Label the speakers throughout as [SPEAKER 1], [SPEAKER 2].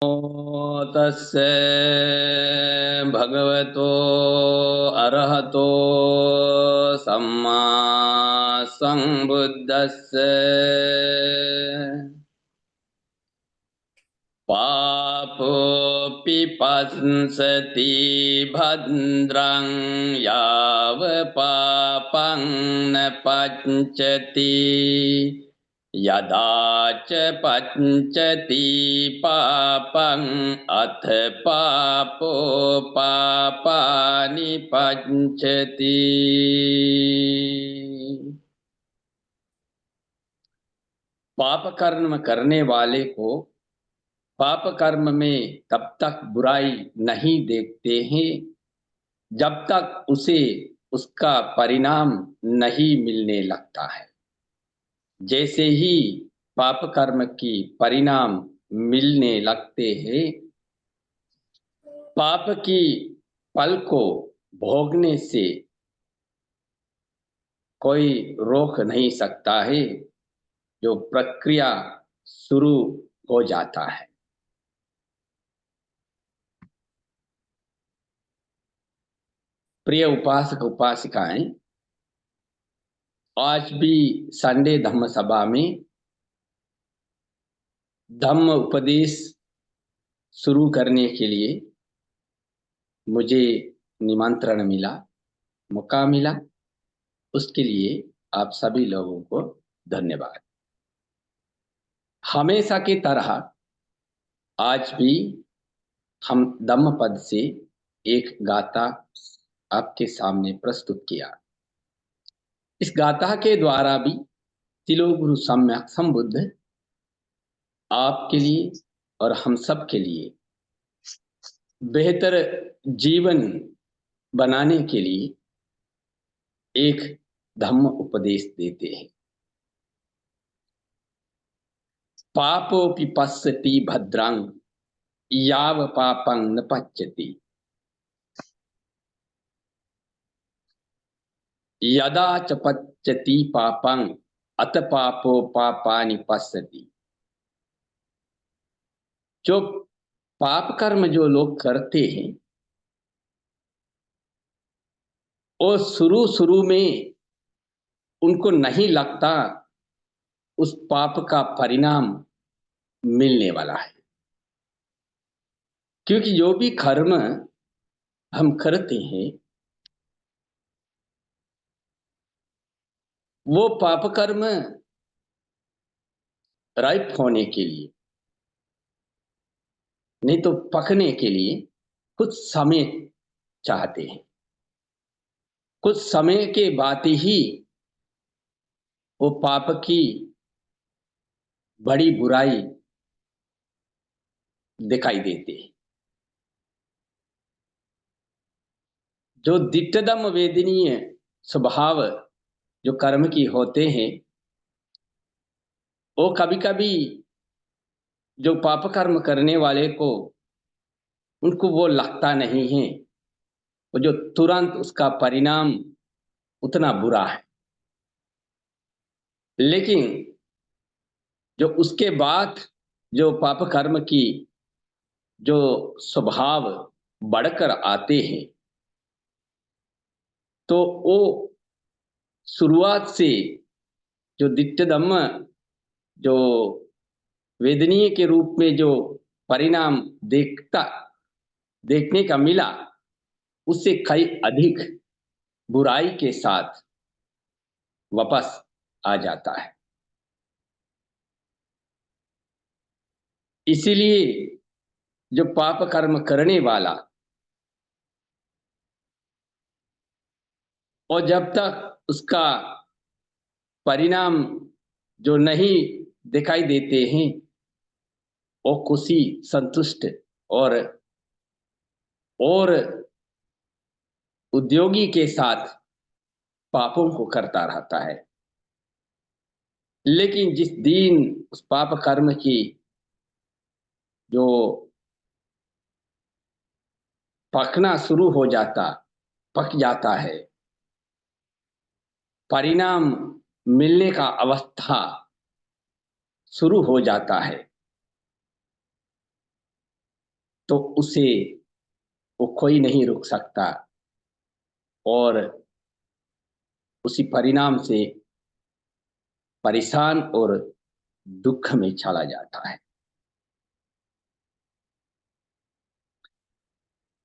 [SPEAKER 1] नमो तस्से भगवतो अरहतो सम्मा संबुद्दस्से पापोऽपि पंसति भद्रं याव पापं न पञ्चति यदा च पञ्चति पापं अथ पापो पापानि पञ्चति। पाप कर्म करने वाले को पाप कर्म में तब तक बुराई नहीं देखते हैं जब तक उसे उसका परिणाम नहीं मिलने लगता है। जैसे ही पाप कर्म की परिणाम मिलने लगते हैं, पाप की फल को भोगने से कोई रोक नहीं सकता है, जो प्रक्रिया शुरू हो जाता है। प्रिय उपासक उपासिकाएं, आज भी संडे धम्म सभा में धम्म उपदेश शुरू करने के लिए मुझे निमंत्रण मिला, मौका मिला। उसके लिए आप सभी लोगों को धन्यवाद। हमेशा की तरह आज भी हम धम्म पद से एक गाथा आपके सामने प्रस्तुत किया। इस गाथा के द्वारा भी तिलोगुरु सम्यक संबुद्ध आपके लिए और हम सब के लिए बेहतर जीवन बनाने के लिए एक धम्म उपदेश देते हैं। पापोऽपि पश्यति भद्रं याव पापं न पच्यति यदा च पच्यति पापं अत पापो पापानि पश्यति। जो पाप कर्म जो लोग करते हैं, वो शुरू में उनको नहीं लगता उस पाप का परिणाम मिलने वाला है, क्योंकि जो भी कर्म हम करते हैं वो पाप कर्म राइप होने के लिए, नहीं तो पकने के लिए कुछ समय चाहते हैं। कुछ समय के बाद ही वो पाप की बड़ी बुराई दिखाई देते हैं। जो दिट्टदम वेदनीय स्वभाव जो कर्म की होते हैं, वो कभी कभी जो पाप कर्म करने वाले को उनको वो लगता नहीं है, वो जो तुरंत उसका परिणाम उतना बुरा है। लेकिन जो उसके बाद जो पाप कर्म की जो स्वभाव बढ़कर आते हैं, तो वो शुरुआत से जो दिट्टदम्म जो वेदनीय के रूप में जो परिणाम देखने का मिला, उससे कई अधिक बुराई के साथ वापस आ जाता है। इसीलिए जो पाप कर्म करने वाला, और जब तक उसका परिणाम जो नहीं दिखाई देते हैं, वो खुशी संतुष्ट और और उद्योगी के साथ पापों को करता रहता है। लेकिन जिस दिन उस पाप कर्म की जो पक जाता है, परिणाम मिलने का अवस्था शुरू हो जाता है, तो उसे वो कोई नहीं रोक सकता और उसी परिणाम से परेशान और दुख में चला जाता है।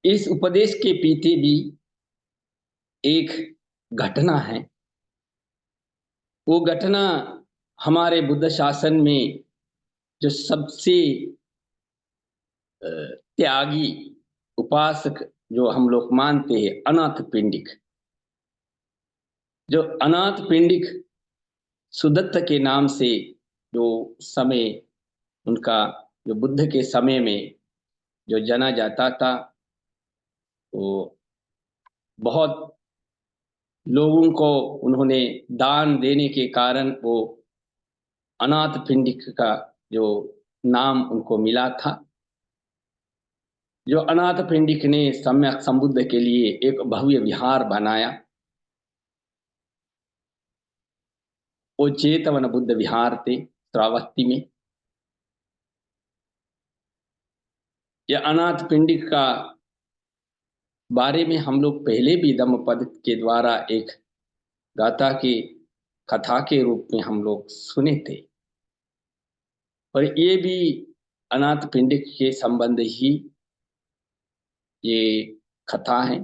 [SPEAKER 1] इस उपदेश के पीछे भी एक घटना है। वो घटना हमारे बुद्ध शासन में जो सबसे त्यागी उपासक जो हम लोग मानते हैं, अनाथ पिंडिक, जो अनाथ पिंडिक सुदत्त के नाम से जो समय उनका जो बुद्ध के समय में जो जाना जाता था, वो बहुत लोगों को उन्होंने दान देने के कारण वो अनाथ पिंडिक का जो नाम उनको मिला था। जो अनाथ पिंडिक ने सम्यक संबुद्ध के लिए एक भव्य विहार बनाया, वो चेतवन बुद्ध विहार थे श्रावस्ती में। यह अनाथ पिंडिक का बारे में हम लोग पहले भी धम्मपद के द्वारा एक गाथा की कथा के रूप में हम लोग सुने थे, और ये भी अनाथ पिंडिक के संबंध ही ये कथा है।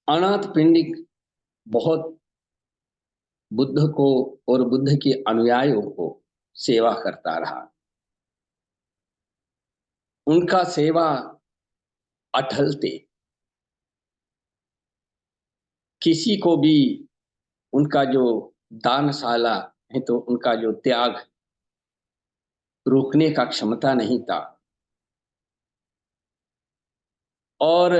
[SPEAKER 1] अनाथ पिंडिक बहुत बुद्ध को और बुद्ध के अनुयायियों को सेवा करता रहा। उनका सेवा अटल थे। किसी को भी उनका जो दानशाला है तो उनका जो त्याग रोकने का क्षमता नहीं था। और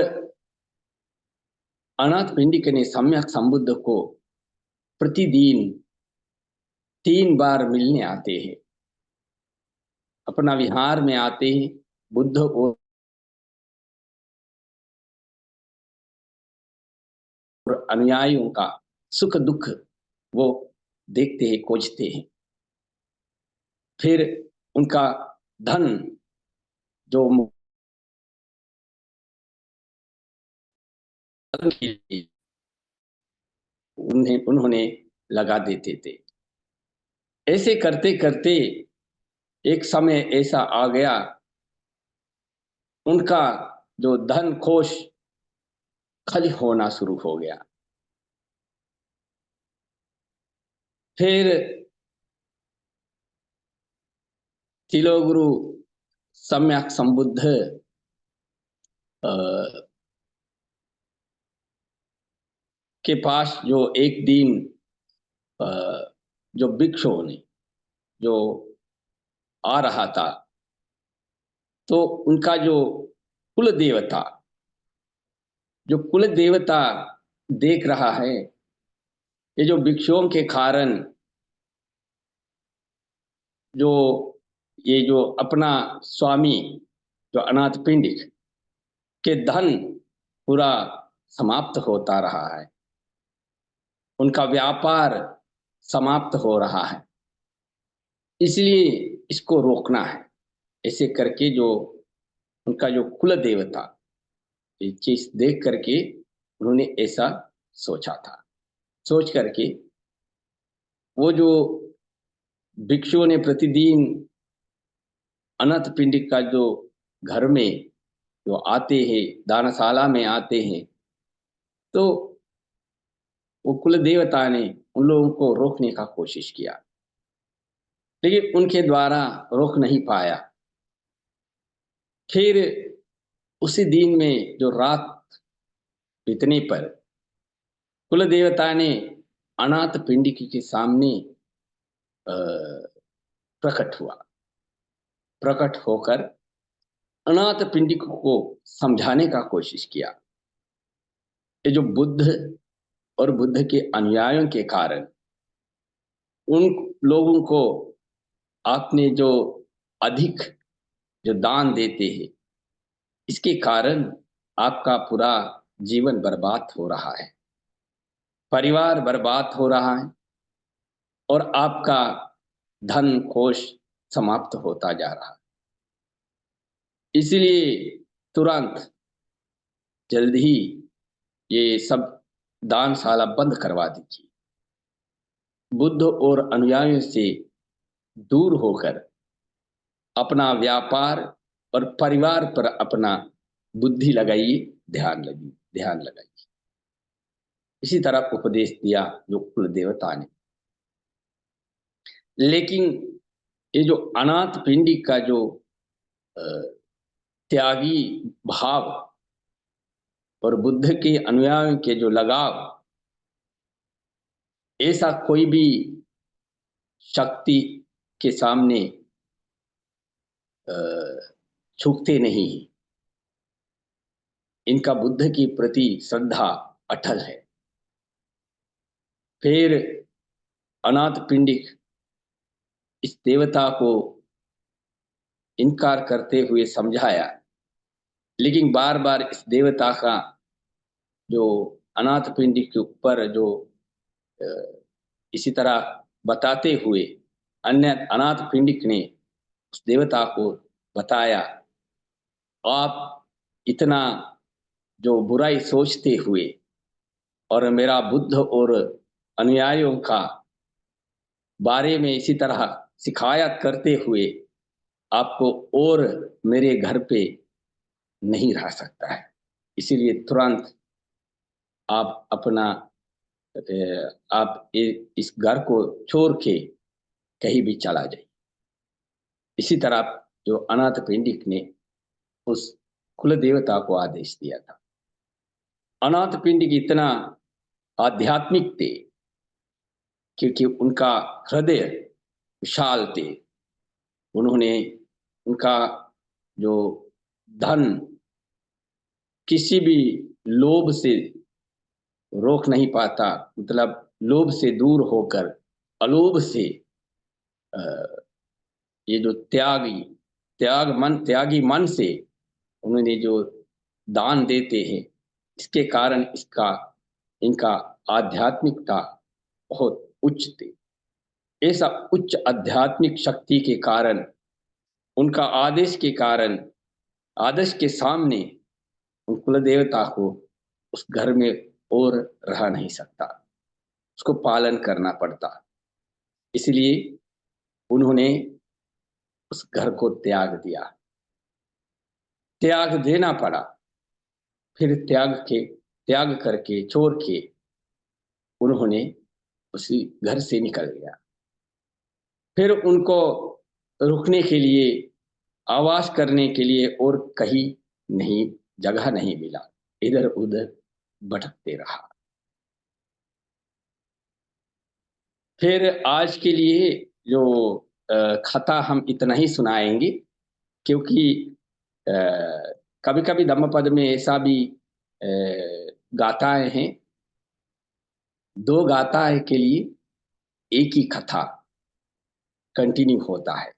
[SPEAKER 1] अनाथ पिंडिक ने सम्यक संबुद्ध को प्रतिदिन 3 बार मिलने आते हैं, अपना विहार में आते हैं। बुद्ध और अनुयायियों का सुख दुख वो देखते हैं, खोजते हैं। फिर उनका धन जो उन्होंने लगा देते थे। ऐसे करते करते एक समय ऐसा आ गया, उनका जो धन कोष खाली होना शुरू हो गया। फिर तिलोगुरु सम्यक संबुद्ध के पास जो एक दिन जो भिक्षु ने जो आ रहा था, तो उनका जो कुल देवता, जो कुल देवता देख रहा है ये जो भिक्षुओं के कारण जो ये जो अपना स्वामी जो अनाथ पिंडिक के धन पूरा समाप्त होता रहा है, उनका व्यापार समाप्त हो रहा है, इसलिए इसको रोकना है। ऐसे करके जो उनका जो कुल देवता ये चीज देख करके उन्होंने ऐसा सोचा था। सोच करके वो जो भिक्षुओं ने प्रतिदिन अनाथ पिंडिक का जो घर में जो आते हैं, दानशाला में आते हैं, तो वो कुल देवता ने उन लोगों को रोकने का कोशिश किया, लेकिन उनके द्वारा रोक नहीं पाया। फिर उसी दिन में जो रात बीतने पर कुल देवता ने अनाथ पिंडिक के सामने प्रकट हुआ। प्रकट होकर अनाथ पिंडिक को समझाने का कोशिश किया। ये जो बुद्ध और बुद्ध के अनुयायियों के कारण उन लोगों को आपने जो अधिक जो दान देते हैं, इसके कारण आपका पूरा जीवन बर्बाद हो रहा है, परिवार बर्बाद हो रहा है और आपका धन कोष समाप्त होता जा रहा है। इसलिए तुरंत जल्द ही ये सब दानशाला बंद करवा दीजिए। बुद्ध और अनुयायियों से दूर होकर अपना व्यापार और परिवार पर अपना बुद्धि लगाइए, ध्यान लगाइए। इसी तरह उपदेश दिया जो कुल देवता ने। लेकिन ये जो अनाथ पिंडी का जो अ, त्यागी भाव और बुद्ध के अनुयायियों के जो लगाव, ऐसा कोई भी शक्ति के सामने झुकते नहीं। इनका बुद्ध के प्रति श्रद्धा अटल है। फिर अनाथ पिंडिक इस देवता को इनकार करते हुए समझाया, लेकिन बार बार इस देवता का जो अनाथ पिंडिक के ऊपर जो अ, इसी तरह बताते हुए अन्य अनाथ पिंडिक ने उस देवता को बताया, आप इतना जो बुराई सोचते हुए और मेरा बुद्ध और अनुयायियों का बारे में इसी तरह शिकायत करते हुए आपको और मेरे घर पे नहीं रह सकता है। इसीलिए तुरंत आप अपना आप इस घर को छोड़ के कहीं भी चला जाइए। इसी तरह जो अनाथ पिंडिक ने उस कुल देवता को आदेश दिया था। अनाथ पिंडिक इतना आध्यात्मिक थे क्योंकि उनका हृदय विशाल थे। उन्होंने उनका जो धन किसी भी लोभ से रोक नहीं पाता, मतलब लोभ से दूर होकर अलोभ से ये जो त्यागी मन से उन्होंने जो दान देते हैं, इसके कारण इसका इनका आध्यात्मिकता बहुत उच्च थी। ऐसा उच्च आध्यात्मिक शक्ति के कारण, उनका आदेश के कारण, आदेश के सामने उन कुल देवता को उस घर में और रह नहीं सकता, उसको पालन करना पड़ता। इसलिए उन्होंने उस घर को त्याग दिया, त्याग देना पड़ा। फिर त्याग करके छोड़ के उन्होंने उसी घर से निकल गया। फिर उनको रुकने के लिए, आवास करने के लिए और कहीं नहीं, जगह नहीं मिला, इधर उधर भटकते रहा। फिर आज के लिए जो कथा हम इतना ही सुनाएंगे, क्योंकि कभी कभी धम्मपद में ऐसा भी अ, गाथाएं हैं, दो गाथाएं के लिए एक ही कथा कंटिन्यू होता है।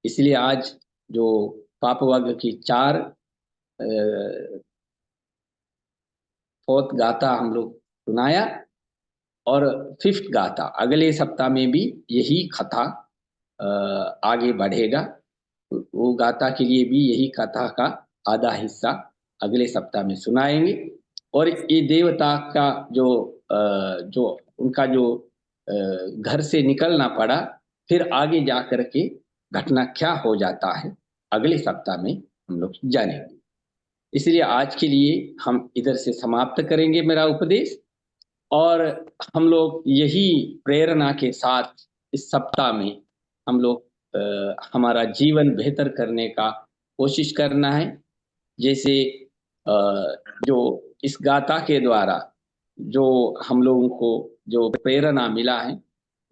[SPEAKER 1] इसलिए आज जो पाप वर्ग की चार फोर्थ गाथा हम लोग सुनाया, और फिफ्थ गाथा अगले सप्ताह में भी यही कथा आगे बढ़ेगा। वो गाथा के लिए भी यही कथा का आधा हिस्सा अगले सप्ताह में सुनाएंगे। और ये देवता का जो उनका जो घर से निकलना पड़ा, फिर आगे जा कर के घटना क्या हो जाता है, अगले सप्ताह में हम लोग जानेंगे। इसलिए आज के लिए हम इधर से समाप्त करेंगे मेरा उपदेश, और हम लोग यही प्रेरणा के साथ इस सप्ताह में हम लोग हमारा जीवन बेहतर करने का कोशिश करना है। जैसे अ, जो इस गाथा के द्वारा जो हम लोगों को जो प्रेरणा मिला है,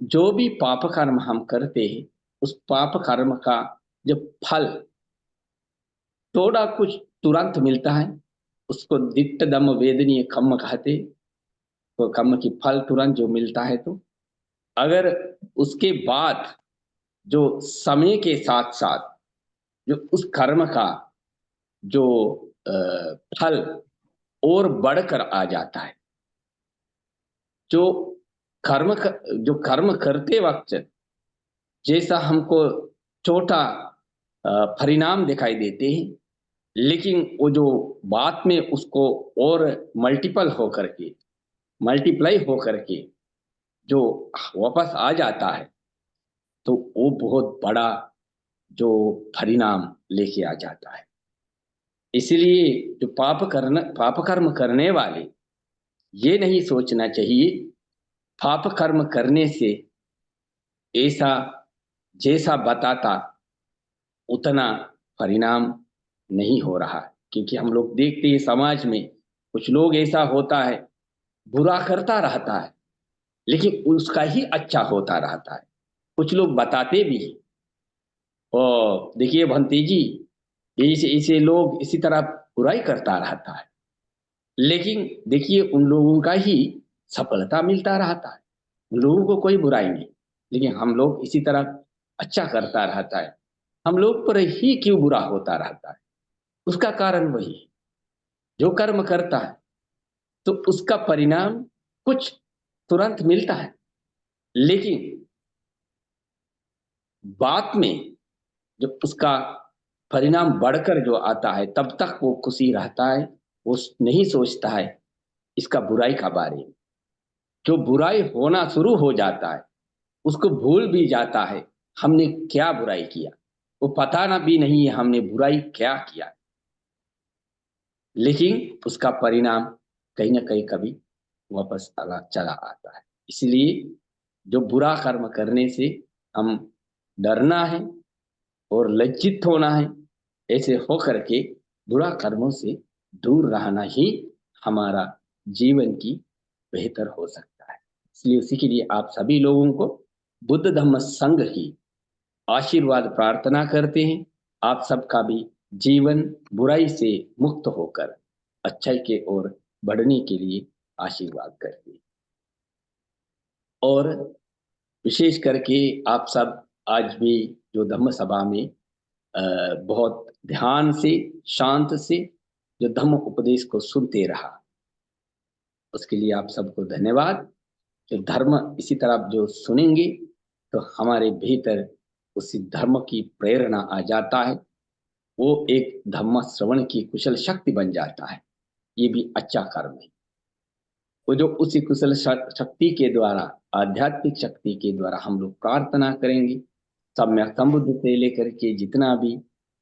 [SPEAKER 1] जो भी पाप कर्म हम करते हैं, उस पाप कर्म का जो फल थोड़ा कुछ तुरंत मिलता है, उसको दिट्ट दम वेदनीय कम्म कहते। तो कम्म की फल तुरंत जो मिलता है, तो अगर उसके बाद जो समय के साथ साथ जो उस कर्म का जो फल और बढ़कर आ जाता है, जो जो कर्म करते वक्त जैसा हमको छोटा परिणाम दिखाई देते हैं, लेकिन वो जो बाद में उसको और मल्टीपल होकर के, मल्टीप्लाई होकर के जो वापस आ जाता है, तो वो बहुत बड़ा जो परिणाम लेके आ जाता है। इसलिए जो पाप कर्म करने वाले, ये नहीं सोचना चाहिए पाप कर्म करने से ऐसा जैसा बताता उतना परिणाम नहीं हो रहा है। क्योंकि हम लोग देखते हैं समाज में कुछ लोग ऐसा होता है, बुरा करता रहता है, लेकिन उसका ही अच्छा होता रहता है। कुछ लोग बताते भी हैं, और देखिए भंती जी, ऐसे ऐसे लोग इसी तरह बुराई करता रहता है, लेकिन देखिए उन लोगों का ही सफलता मिलता रहता है। उन लोगों को कोई बुराई नहीं, लेकिन हम लोग इसी तरह अच्छा करता रहता है, हम लोग पर ही क्यों बुरा होता रहता है? उसका कारण वही है, जो कर्म करता है तो उसका परिणाम कुछ तुरंत मिलता है, लेकिन बाद में जब उसका परिणाम बढ़कर जो आता है, तब तक वो खुशी रहता है, वो नहीं सोचता है इसका बुराई का बारे में। जो बुराई होना शुरू हो जाता है, उसको भूल भी जाता है हमने क्या बुराई किया। वो पता ना भी नहीं है हमने बुराई क्या किया, लेकिन उसका परिणाम कहीं ना कहीं कभी वापस चला चला आता है। इसलिए जो बुरा कर्म करने से हम डरना है और लज्जित होना है। ऐसे हो करके बुरा कर्मों से दूर रहना ही हमारा जीवन की बेहतर हो सकता है। इसलिए उसी के लिए आप सभी लोगों को बुद्ध धम्म संघ की आशीर्वाद प्रार्थना करते हैं। आप सबका भी जीवन बुराई से मुक्त होकर अच्छाई के ओर बढ़ने के लिए आशीर्वाद करते हैं। और विशेष करके आप सब आज भी जो धम्म सभा में बहुत ध्यान से, शांत से जो धम्म उपदेश को सुनते रहा, उसके लिए आप सबको धन्यवाद। जो धर्म इसी तरह जो सुनेंगे, तो हमारे भीतर उसी धर्म की प्रेरणा आ जाता है। वो एक धम्म श्रवण की कुशल शक्ति बन जाता है। ये भी अच्छा कर्म है। वो जो उसी कुशल शक्ति के द्वारा, आध्यात्मिक शक्ति के द्वारा हम लोग प्रार्थना करेंगे, सम्यक संबुद्ध से लेकर के जितना भी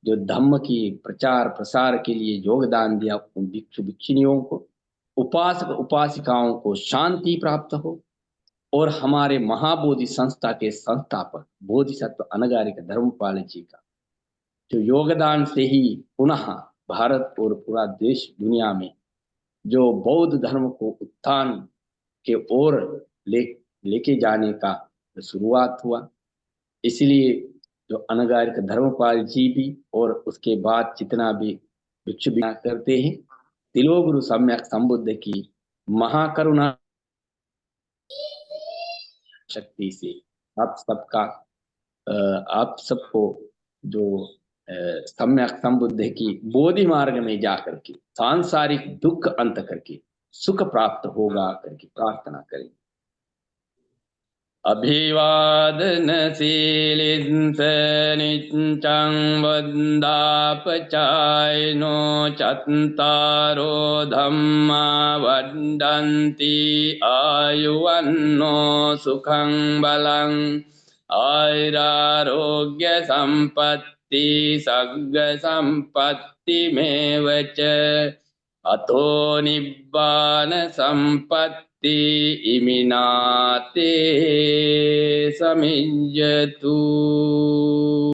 [SPEAKER 1] जो धम्म की प्रचार प्रसार के लिए योगदान दिया, उन भिक्षु भिक्षुणियों को, उपासक उपासिकाओं को शांति प्राप्त हो। और हमारे महाबोधि संस्था के संस्थापक बोधिसत्व अनगारिक धर्मपाल जी का जो योगदान से ही पुनः भारत और पूरा देश दुनिया में जो बौद्ध धर्म को उत्थान के ओर ले लेके जाने का शुरुआत हुआ। इसलिए जो अनगारिक धर्मपाल जी भी और उसके बाद जितना भी भिक्षु भी करते हैं, तिलोगुरु सम्यक संबुद्ध की महाकरुणा शक्ति से आप सबका आप सबको जो सम्यक संबुद्ध की बोधि मार्ग में जाकर के सांसारिक दुख अंत करके सुख प्राप्त होगा करके प्रार्थना करें। अभिवादनशीलिंस निच्चं वन्दापचायनो चत्तारो धम्मा वदन्ति आयुवन्नो सुखं बलं आयुरारोग्य संपत्ति सग्ग संपत्तिमेव च अतो निब्बान संपत्ति इमिनाते समिज्जतु।